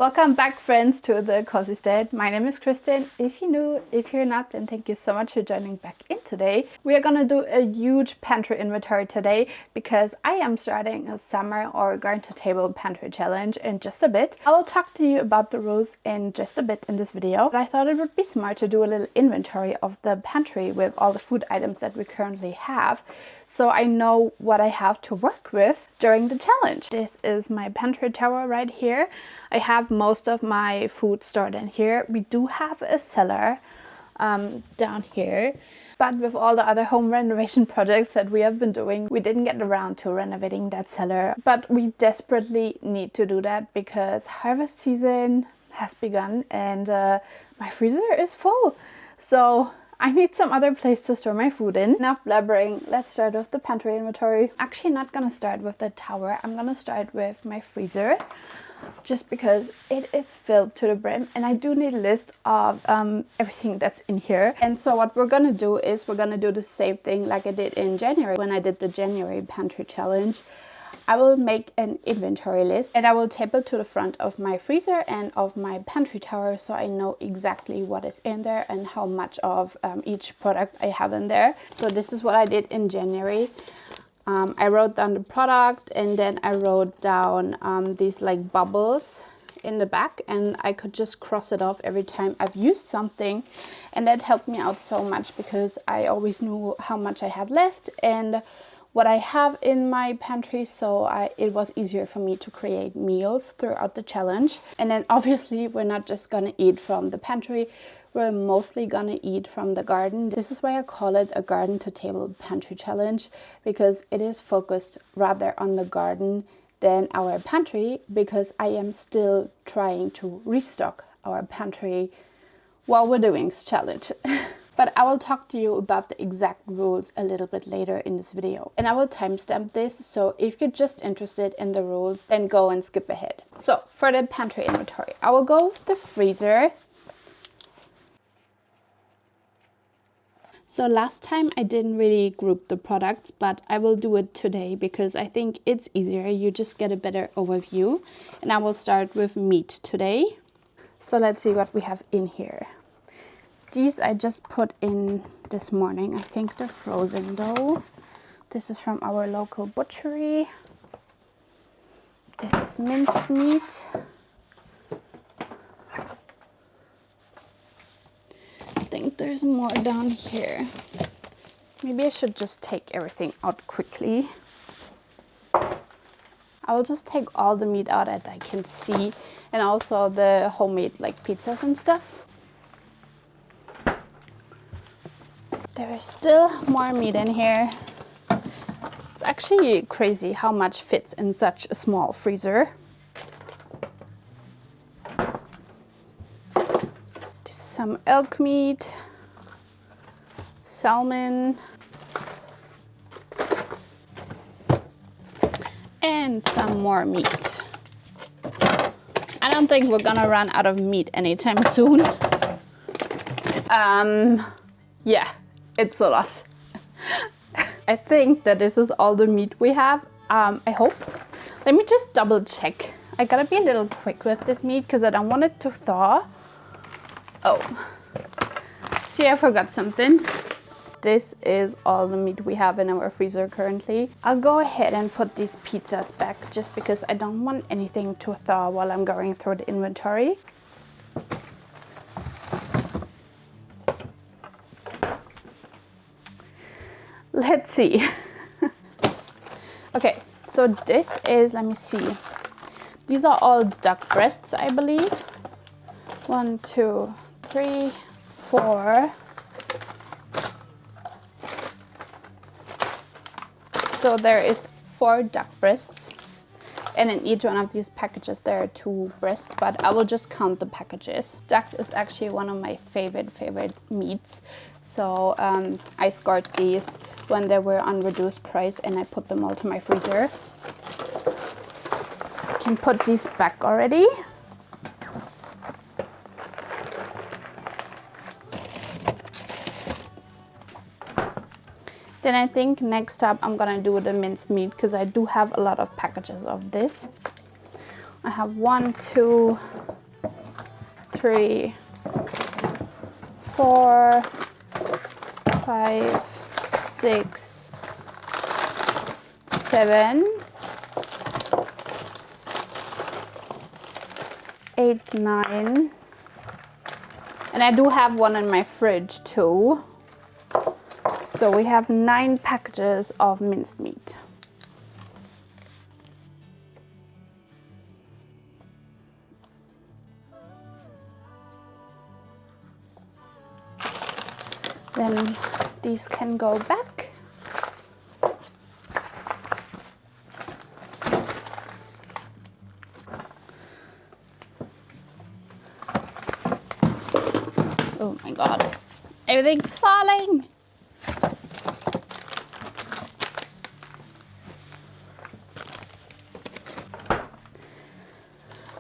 Welcome back, friends, to the Cozystead. My name is Kristen. If you're new, if you're not, then thank you so much for joining back in today. We are gonna do a huge pantry inventory today because I am starting a summer or garden to table pantry challenge in just a bit. I will talk to you about the rules in just a bit in this video, but I thought it would be smart to do a little inventory of the pantry with all the food items that we currently have, so I know what I have to work with during the challenge. This is my pantry tower right here. I have most of my food stored in here. We do have a cellar down here, but with all the other home renovation projects that we have been doing, we didn't get around to renovating that cellar. But we desperately need to do that because harvest season has begun and my freezer is full. So I need some other place to store my food in. Enough blabbering, let's start with the pantry inventory. Actually not gonna start with the tower, I'm gonna start with my freezer, just because it is filled to the brim and I do need a list of everything that's in here. And so what we're gonna do is we're gonna do the same thing like I did in January when I did the January pantry challenge. I will make an inventory list and I will tape it to the front of my freezer and of my pantry tower so I know exactly what is in there and how much of each product I have in there. So this is what I did in January. I wrote down the product and then I wrote down these like bubbles in the back, and I could just cross it off every time I've used something, and that helped me out so much because I always knew how much I had left and what I have in my pantry, so it was easier for me to create meals throughout the challenge. And then obviously we're not just gonna eat from the pantry, we're mostly gonna eat from the garden. This is why I call it a garden to table pantry challenge, because it is focused rather on the garden than our pantry, because I am still trying to restock our pantry while we're doing this challenge. But I will talk to you about the exact rules a little bit later in this video. And I will timestamp this, so if you're just interested in the rules, then go and skip ahead. So for the pantry inventory, I will go with the freezer. So last time I didn't really group the products, but I will do it today because I think it's easier. You just get a better overview. And I will start with meat today. So let's see what we have in here. These I just put in this morning. I think they're frozen though. This is from our local butchery. This is minced meat. I think there's more down here. Maybe I should just take everything out quickly. I will just take all the meat out that I can see, and also the homemade like pizzas and stuff. There is still more meat in here. It's actually crazy how much fits in such a small freezer. Some elk meat, salmon, and some more meat. I don't think we're gonna run out of meat anytime soon. Yeah, it's a lot. I think that this is all the meat we have. I hope. Let me just double check. I gotta be a little quick with this meat because I don't want it to thaw. Oh, see, I forgot something. This is all the meat we have in our freezer currently. I'll go ahead and put these pizzas back just because I don't want anything to thaw while I'm going through the inventory. Let's see. Okay, so this is, let me see. These are all duck breasts, I believe. 1, 2, 3, 4. So there is 4 duck breasts, and in each one of these packages there are 2 breasts, but I will just count the packages. Duck is actually one of my favorite meats, so I scored these when they were on reduced price and I put them all to my freezer. I can put these back already. Then I think next up I'm gonna do the minced meat because I do have a lot of packages of this. I have 1, 2, 3, 4, 5, 6, 7, 8, 9. And I do have one in my fridge too. So we have 9 packages of minced meat. Then these can go back. Oh my god, everything's falling.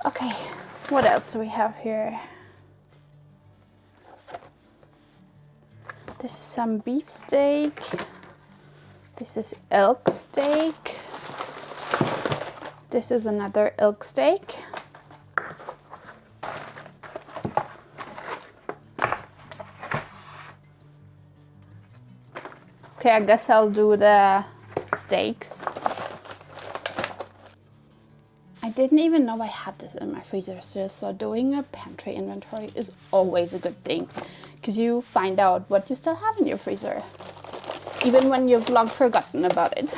Okay, what else do we have here? This is some beef steak. This is elk steak. This is another elk steak. Okay, I guess I'll do the steaks. I didn't even know I had this in my freezer still, so doing a pantry inventory is always a good thing, because you find out what you still have in your freezer, even when you've long forgotten about it.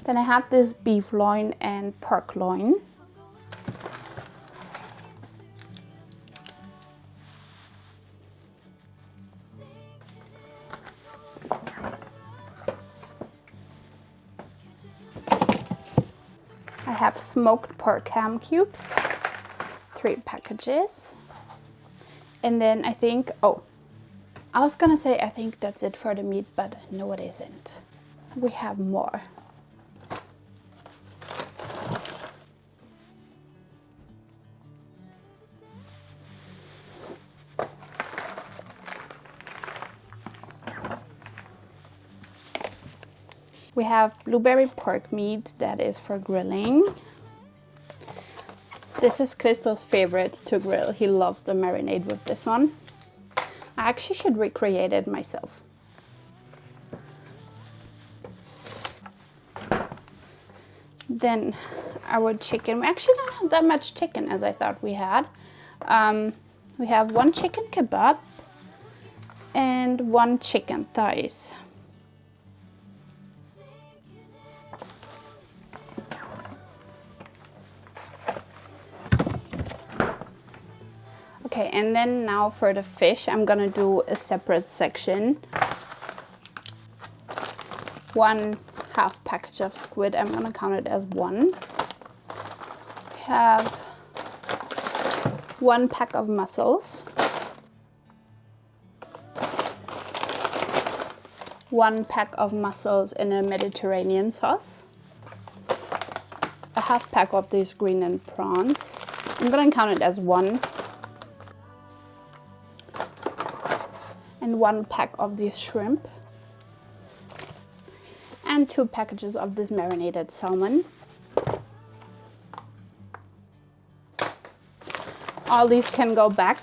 Then I have this beef loin and pork loin. I have smoked pork ham cubes, 3 packages. And then I think, oh, I was gonna say I think that's it for the meat, but no it isn't. We have more. We have blueberry pork meat that is for grilling. This is Christo's favorite to grill. He loves the marinade with this one. I actually should recreate it myself. Then our chicken. We actually don't have that much chicken as I thought we had. We have 1 chicken kebab and 1 chicken thighs. Okay, and then now for the fish, I'm gonna do a separate section. 1 half package of squid, I'm gonna count it as 1. We have 1 pack of mussels. 1 pack of mussels in a Mediterranean sauce. A half pack of these green prawns. I'm gonna count it as 1. And 1 pack of these shrimp. And 2 packages of this marinated salmon. All these can go back.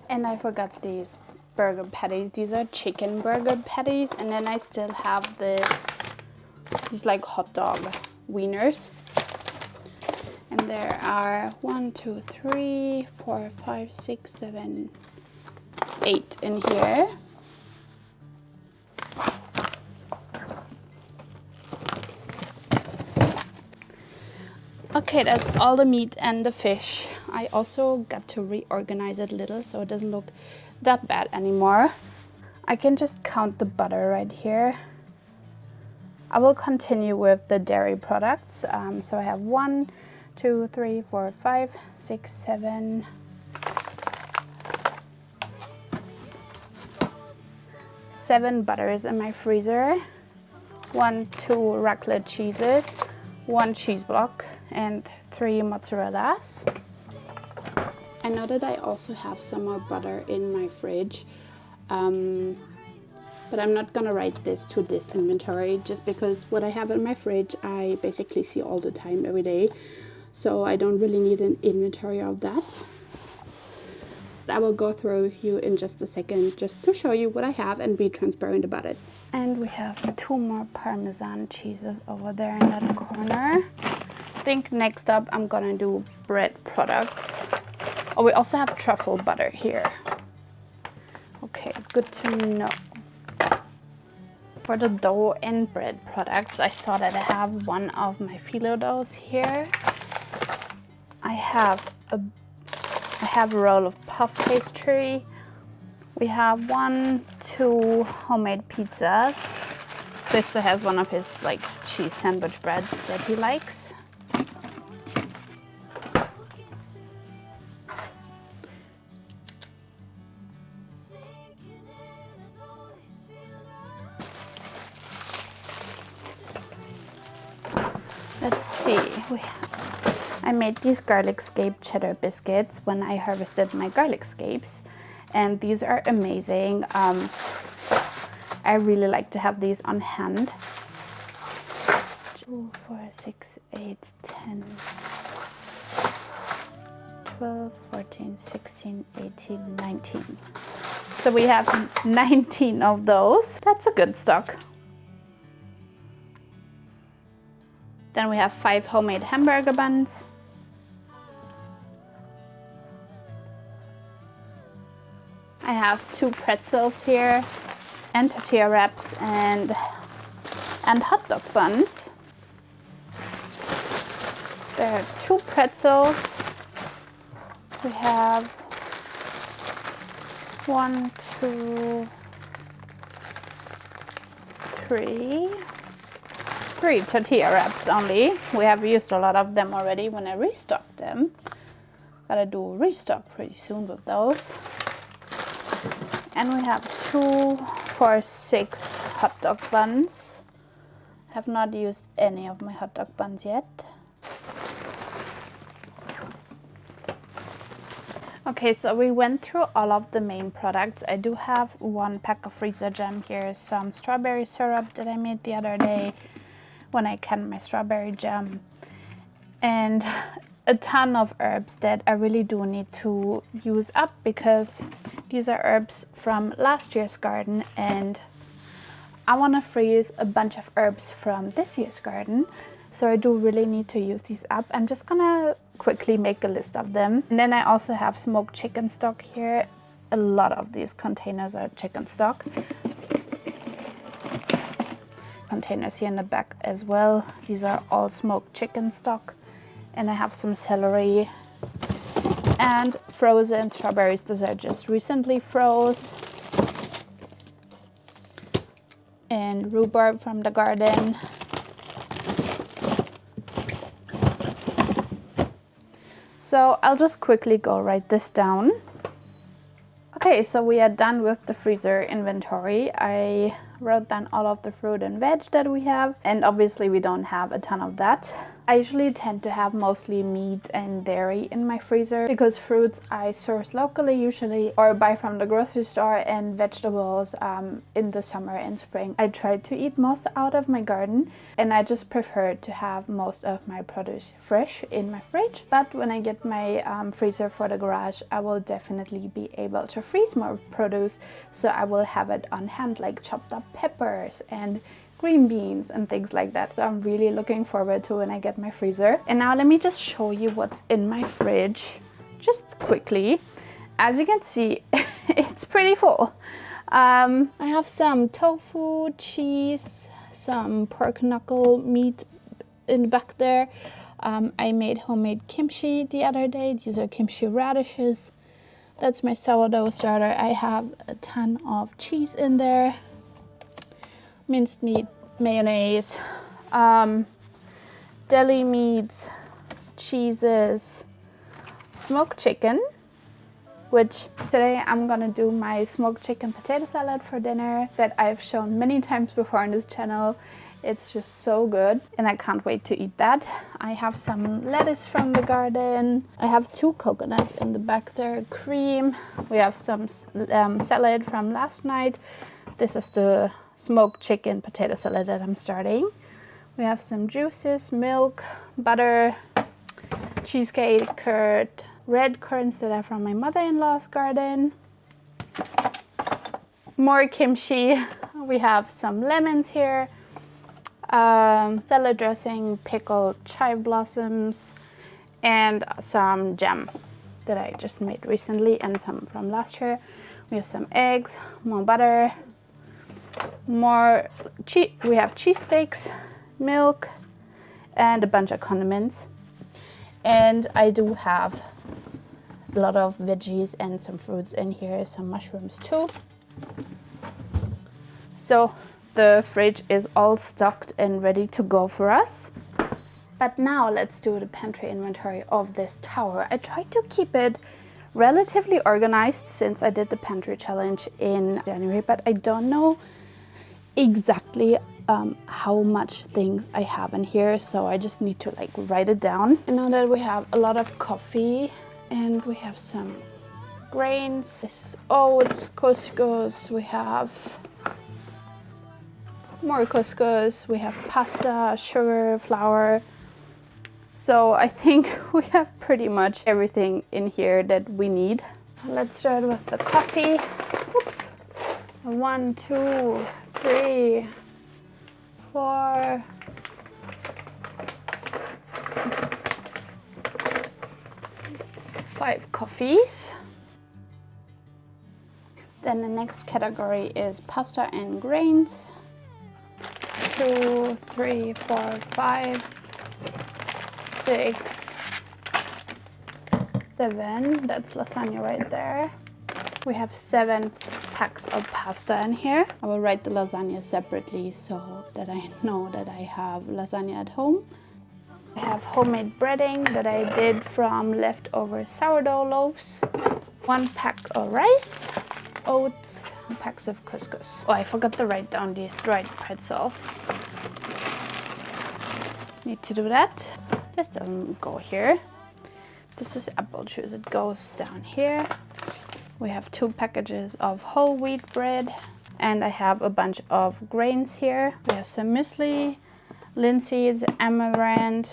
And I forgot these burger patties. These are chicken burger patties, and then I still have these like hot dog wieners. And there are 1, 2, 3, 4, 5, 6, 7, 8 in here. Okay, that's all the meat and the fish. I also got to reorganize it a little so it doesn't look that bad anymore. I can just count the butter right here. I will continue with the dairy products. So I have 1, 2, 3, 4, 5, 6, 7, 7 butters in my freezer. 2 raclette cheeses, 1 cheese block, and 3 mozzarellas. I know that I also have some more butter in my fridge, but I'm not gonna write this to this inventory just because what I have in my fridge I basically see all the time, every day. So I don't really need an inventory of that. I will go through you in just a second just to show you what I have and be transparent about it. And we have 2 more Parmesan cheeses over there in that corner. I think next up I'm gonna do bread products. Oh, we also have truffle butter here. Okay, good to know. For the dough and bread products, I saw that I have one of my phyllo doughs here. I have a roll of puff pastry. We have 1, 2 homemade pizzas. Krista has one of his like cheese sandwich breads that he likes. Let's see. I made these garlic scape cheddar biscuits when I harvested my garlic scapes, and these are amazing. I really like to have these on hand. 2, 4, 6, 8, 10, 12, 14, 16, 18, 19. So we have 19 of those. That's a good stock. Then we have 5 homemade hamburger buns. I have 2 pretzels here, and tortilla wraps, and hot dog buns. There are 2 pretzels. We have 1, 2, 3 tortilla wraps only. We have used a lot of them already when I restocked them. Gotta do a restock pretty soon with those. And we have 2, 4, 6 hot dog buns. Have not used any of my hot dog buns yet. Okay, so we went through all of the main products. I do have 1 pack of freezer jam here, some strawberry syrup that I made the other day when I canned my strawberry jam, and a ton of herbs that I really do need to use up because these are herbs from last year's garden and I want to freeze a bunch of herbs from this year's garden. So I do really need to use these up. I'm just gonna quickly make a list of them. And then I also have smoked chicken stock here. A lot of these containers are chicken stock. Containers here in the back as well. These are all smoked chicken stock. And I have some celery and frozen strawberries. Those are just recently froze. And rhubarb from the garden. So I'll just quickly go write this down. Okay, so we are done with the freezer inventory. I wrote down all of the fruit and veg that we have, and obviously we don't have a ton of that. I usually tend to have mostly meat and dairy in my freezer because fruits I source locally usually or buy from the grocery store, and vegetables in the summer and spring I try to eat most out of my garden, and I just prefer to have most of my produce fresh in my fridge. But when I get my freezer for the garage, I will definitely be able to freeze more produce, so I will have it on hand, like chopped up peppers and green beans and things like that. So I'm really looking forward to when I get my freezer. And now let me just show you what's in my fridge just quickly. As you can see, it's pretty full. I have some tofu, cheese, some pork knuckle meat in the back there. I made homemade kimchi the other day. These are kimchi radishes. That's my sourdough starter. I have a ton of cheese in there. Minced meat, mayonnaise, deli meats, cheeses, smoked chicken, which today I'm gonna do my smoked chicken potato salad for dinner that I've shown many times before on this channel. It's just so good and I can't wait to eat that. I have some lettuce from the garden. I have 2 coconuts in the back there, cream. We have some salad from last night. This is the smoked chicken potato salad that I'm starting. We have some juices, milk, butter, cheesecake curd, red currants that are from my mother-in-law's garden. More kimchi. We have some lemons here. Salad dressing, pickled chive blossoms, and some jam that I just made recently and some from last year. We have some eggs, more butter, more cheese. We have cheese sticks, milk, and a bunch of condiments. And I do have a lot of veggies and some fruits in here, some mushrooms too. So the fridge is all stocked and ready to go for us. But now let's do the pantry inventory of this tower. I tried to keep it relatively organized since I did the pantry challenge in January, but I don't know exactly how much things I have in here, so I just need to like write it down. I know that we have a lot of coffee and we have some grains. This is oats, couscous, we have more couscous, we have pasta, sugar, flour. So I think we have pretty much everything in here that we need. So let's start with the coffee. Oops. 1, 2, 3, 4. 5 coffees. Then the next category is pasta and grains. 2, 3, 4, 5, 6, 7. That's lasagna right there. We have 7 packs of pasta in here. I will write the lasagna separately so that I know that I have lasagna at home. I have homemade breading that I did from leftover sourdough loaves. 1 pack of rice, oats, and packs of couscous. Oh, I forgot to write down these dried pretzels. Need to do that. This doesn't go here. This is apple juice. It goes down here. We have 2 packages of whole wheat bread, and I have a bunch of grains here. We have some muesli, linseeds, amaranth,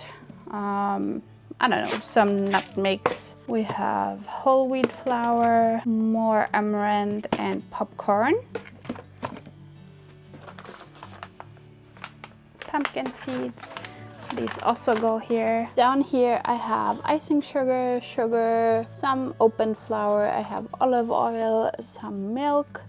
I don't know, some nutmegs. We have whole wheat flour, more amaranth, and popcorn. Pumpkin seeds. These also go here. Down here I have icing sugar, some opened flour, I have olive oil, some milk,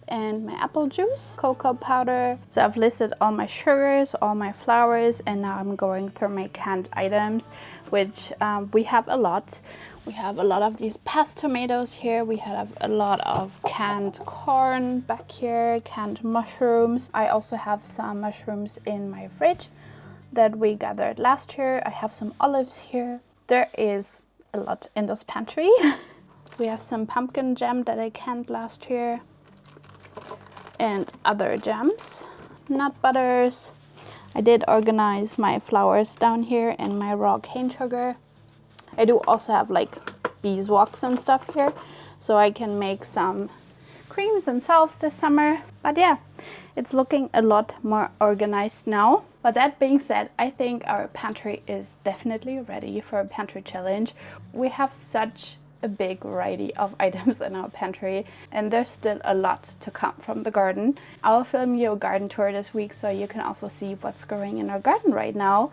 and my apple juice, cocoa powder. So I've listed all my sugars, all my flours, and now I'm going through my canned items, which we have a lot. We have a lot of these past tomatoes here. We have a lot of canned corn back here, canned mushrooms. I also have some mushrooms in my fridge that we gathered last year. I have some olives here. There is a lot in this pantry. We have some pumpkin jam that I canned last year and other jams, nut butters. I did organize my flours down here and my raw cane sugar. I do also have like beeswax and stuff here, so I can make some creams and salves this summer. But yeah, it's looking a lot more organized now. But that being said, I think our pantry is definitely ready for a pantry challenge. We have such a big variety of items in our pantry, and there's still a lot to come from the garden. I'll film you a garden tour this week so you can also see what's growing in our garden right now.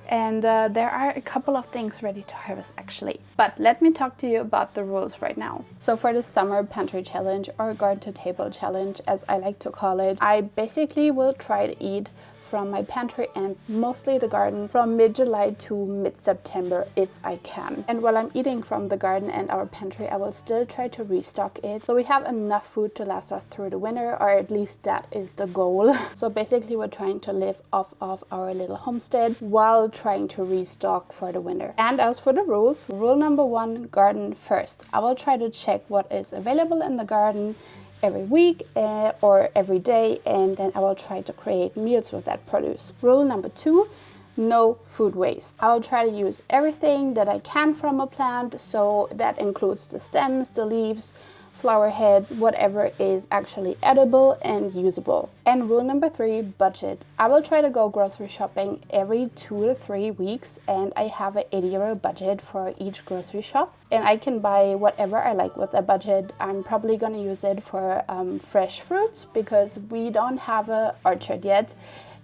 And there are a couple of things ready to harvest actually. But let me talk to you about the rules right now. So for the summer pantry challenge, or garden to table challenge as I like to call it, I basically will try to eat from my pantry and mostly the garden from mid-July to mid-September if I can. And while I'm eating from the garden and our pantry, I will still try to restock it so we have enough food to last us through the winter, or at least that is the goal. So basically we're trying to live off of our little homestead while trying to restock for the winter. And as for the rules, rule number 1, garden first. I will try to check what is available in the garden every week or every day, and then I will try to create meals with that produce. Rule number 2, no food waste. I'll try to use everything that I can from a plant, so that includes the stems, the leaves, flower heads, whatever is actually edible and usable. And rule number 3, budget. I will try to go grocery shopping every 2 to 3 weeks, and I have an €80 budget for each grocery shop, and I can buy whatever I like with a budget. I'm probably going to use it for fresh fruits, because we don't have an orchard yet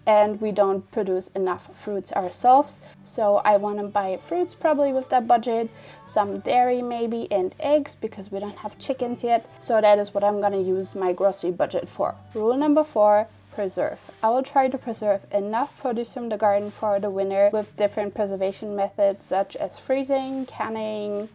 and we don't produce enough fruits ourselves. So I want to buy fruits probably with that budget, some dairy maybe, and eggs, because we don't have chickens yet. So that is what I'm going to use my grocery budget for. Rule number 4, preserve. I will try to preserve enough produce from the garden for the winter with different preservation methods, such as freezing, canning,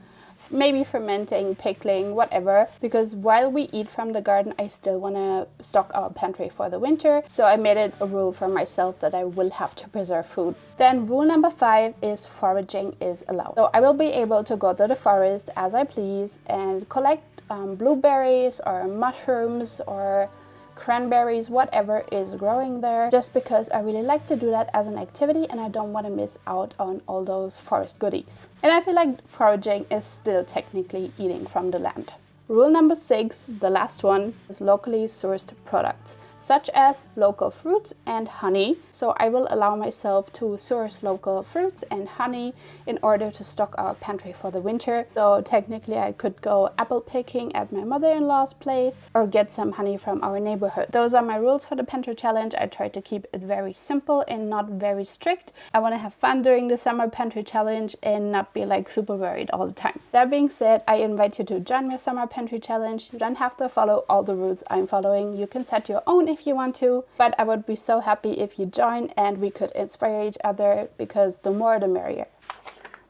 maybe fermenting, pickling, whatever, because while we eat from the garden, I still want to stock our pantry for the winter. So I made it a rule for myself that I will have to preserve food. Then rule number 5 is foraging is allowed. So I will be able to go to the forest as I please and collect blueberries or mushrooms or cranberries, whatever is growing there, just because I really like to do that as an activity and I don't want to miss out on all those forest goodies. And I feel like foraging is still technically eating from the land. Rule number 6, the last one, is locally sourced products, such as local fruits and honey. So I will allow myself to source local fruits and honey in order to stock our pantry for the winter. So technically I could go apple picking at my mother-in-law's place or get some honey from our neighborhood. Those are my rules for the pantry challenge. I try to keep it very simple and not very strict. I want to have fun during the summer pantry challenge and not be like super worried all the time. That being said, I invite you to join my summer pantry challenge. You don't have to follow all the rules I'm following. You can set your own if you want to, but I would be so happy if you join and we could inspire each other, because the more the merrier.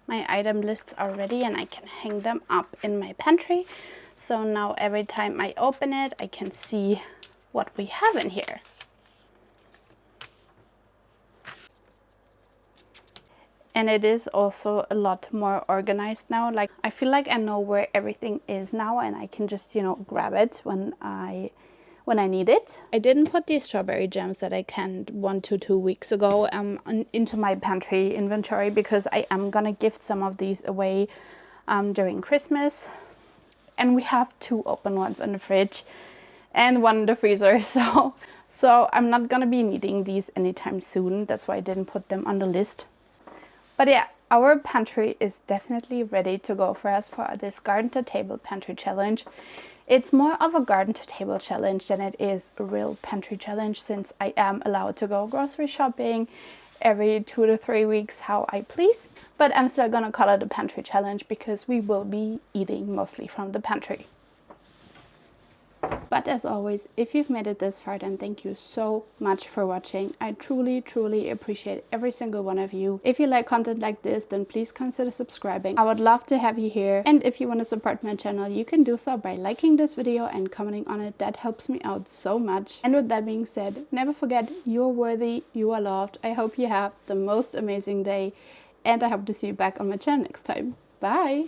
My item lists are ready and I can hang them up in my pantry. So now every time I open it, I can see what we have in here. And it is also a lot more organized now. Like, I feel like I know where everything is now and I can just, grab it when I need it. I didn't put these strawberry jams that I canned 1 to 2 weeks ago into my pantry inventory, because I am gonna gift some of these away during Christmas. And we have 2 open ones in the fridge and 1 in the freezer. So I'm not gonna be needing these anytime soon. That's why I didn't put them on the list. But yeah, our pantry is definitely ready to go for us for this garden to table pantry challenge. It's more of a garden to table challenge than it is a real pantry challenge, since I am allowed to go grocery shopping every 2 to 3 weeks how I please. But I'm still gonna call it a pantry challenge because we will be eating mostly from the pantry. But as always, if you've made it this far, then thank you so much for watching. I truly appreciate every single one of you. If you like content like this, then please consider subscribing. I would love to have you here. And if you want to support my channel, you can do so by liking this video and commenting on it. That helps me out so much. And with that being said, never forget, you're worthy, you are loved. I hope you have the most amazing day, and I hope to see you back on my channel next time. Bye!